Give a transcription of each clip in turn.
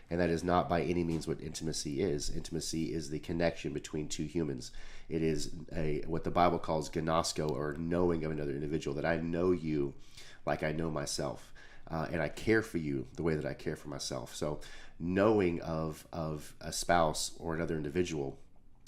And that is not by any means what intimacy is. Intimacy is the connection between two humans. It is what the Bible calls gnosko, or knowing of another individual, that I know you like I know myself. And I care for you the way that I care for myself. So knowing of a spouse or another individual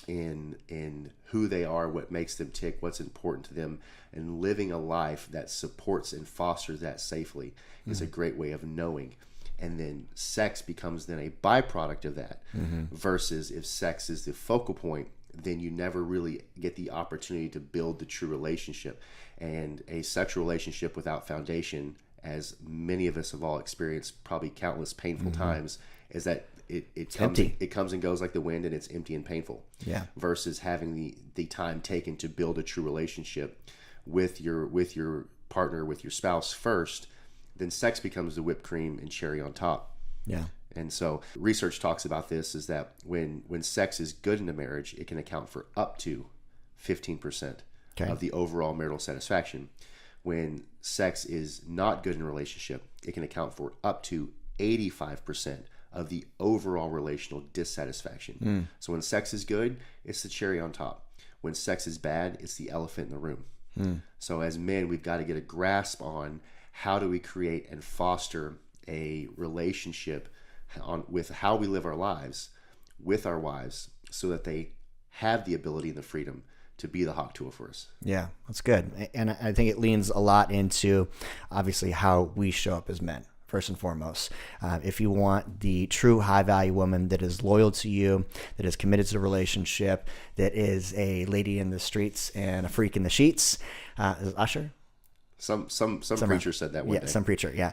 in who they are, what makes them tick, what's important to them, and living a life that supports and fosters that safely is a great way of knowing. And then sex becomes then a byproduct of that, versus if sex is the focal point, then you never really get the opportunity to build the true relationship. And a sexual relationship without foundation, as many of us have all experienced probably countless painful times, is that it comes and goes like the wind, and it's empty and painful. Yeah. Versus having the time taken to build a true relationship with your partner, with your spouse first, then sex becomes the whipped cream and cherry on top. Yeah. And so research talks about this, is that when sex is good in a marriage, it can account for up to 15% of the overall marital satisfaction. When sex is not good in a relationship, it can account for up to 85% of the overall relational dissatisfaction. So when sex is good, it's the cherry on top. When sex is bad, it's the elephant in the room. So as men, we've got to get a grasp on how do we create and foster a relationship with how we live our lives with our wives, so that they have the ability and the freedom to be the hawk tool for us. Yeah, that's good. And I think it leans a lot into, obviously, how we show up as men, first and foremost. If you want the true high-value woman that is loyal to you, that is committed to the relationship, that is a lady in the streets and a freak in the sheets, is it Usher? Some preacher said that one day. Some preacher, yeah.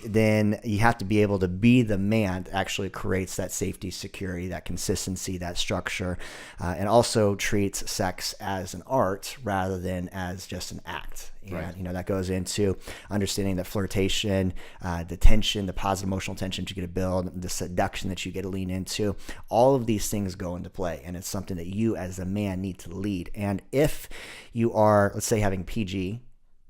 Then you have to be able to be the man that actually creates that safety, security, that consistency, that structure, and also treats sex as an art rather than as just an act. And, that goes into understanding that flirtation, the tension, the positive emotional tension that you get to build, the seduction that you get to lean into, all of these things go into play. And it's something that you as a man need to lead. And if you are, let's say, having PG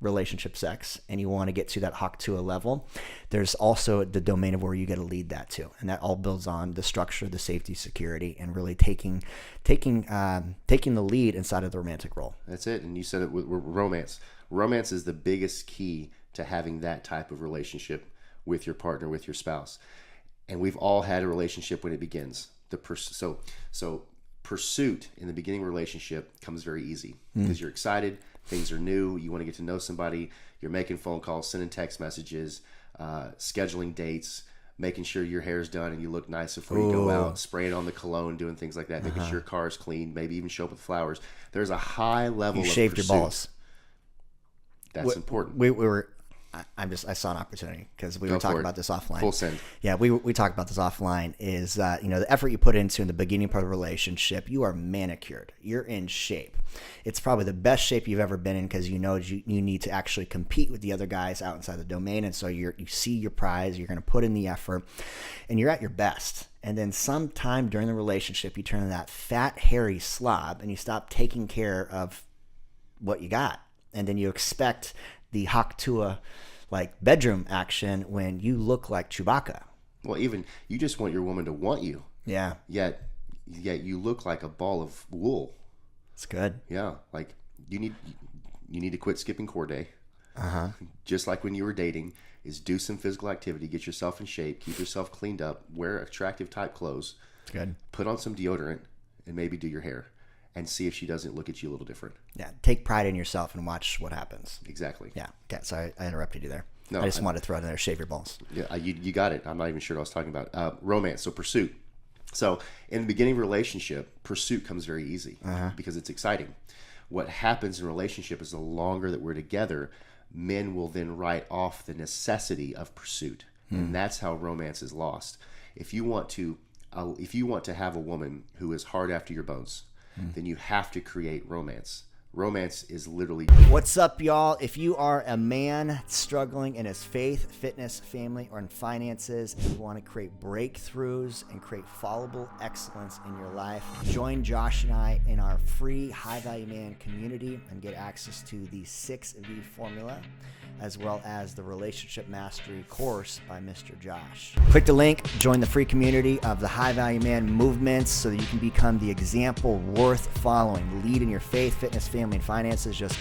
relationship sex and you want to get to that hawk to a level, there's also the domain of where you get to lead that to, and that all builds on the structure, the safety, security, and really taking the lead inside of the romantic role. That's it. And you said it with romance. Romance is the biggest key to having that type of relationship with your partner, with your spouse. And we've all had a relationship when it begins. So pursuit in the beginning relationship comes very easy because you're excited. Things are new. You want to get to know somebody. You're making phone calls, sending text messages, scheduling dates, making sure your hair's done and you look nice before you go out, spraying on the cologne, doing things like that, making sure your car's clean, maybe even show up with flowers. There's a high level of pursuit. You shaved your balls. That's important. I saw an opportunity because we were talking about this offline. Full send. Yeah, we talked about this offline. Is the effort you put into in the beginning part of the relationship, you are manicured. You're in shape. It's probably the best shape you've ever been in because you need to actually compete with the other guys out inside the domain, and so you see your prize. You're going to put in the effort, and you're at your best. And then sometime during the relationship, you turn into that fat, hairy slob, and you stop taking care of what you got, and then you expect the Haktua bedroom action when you look like Chewbacca. Well, even you just want your woman to want you. Yeah. Yet you look like a ball of wool. It's good. Yeah. You need to quit skipping core day. Just like when you were dating, is do some physical activity, get yourself in shape, keep yourself cleaned up, wear attractive type clothes. It's good. Put on some deodorant and maybe do your hair. And see if she doesn't look at you a little different. Yeah, take pride in yourself and watch what happens. Exactly. Yeah. Okay, sorry, I interrupted you there. No, I just wanted to throw it in there, shave your balls. Yeah, you got it. I'm not even sure what I was talking about. Romance, so pursuit. So in the beginning of a relationship, pursuit comes very easy because it's exciting. What happens in a relationship is the longer that we're together, men will then write off the necessity of pursuit. And that's how romance is lost. If you want to have a woman who is hard after your bones, then you have to create romance. Romance is literally... What's up, y'all? If you are a man struggling in his faith, fitness, family, or in finances, and you want to create breakthroughs and create followable excellence in your life, join Josh and I in our free High Value Man community and get access to the 6V formula. as well as the Relationship Mastery course by Mr. Josh. Click the link, join the free community of the High Value Man movements so that you can become the example worth following. Lead in your faith, fitness, family, and finances. Just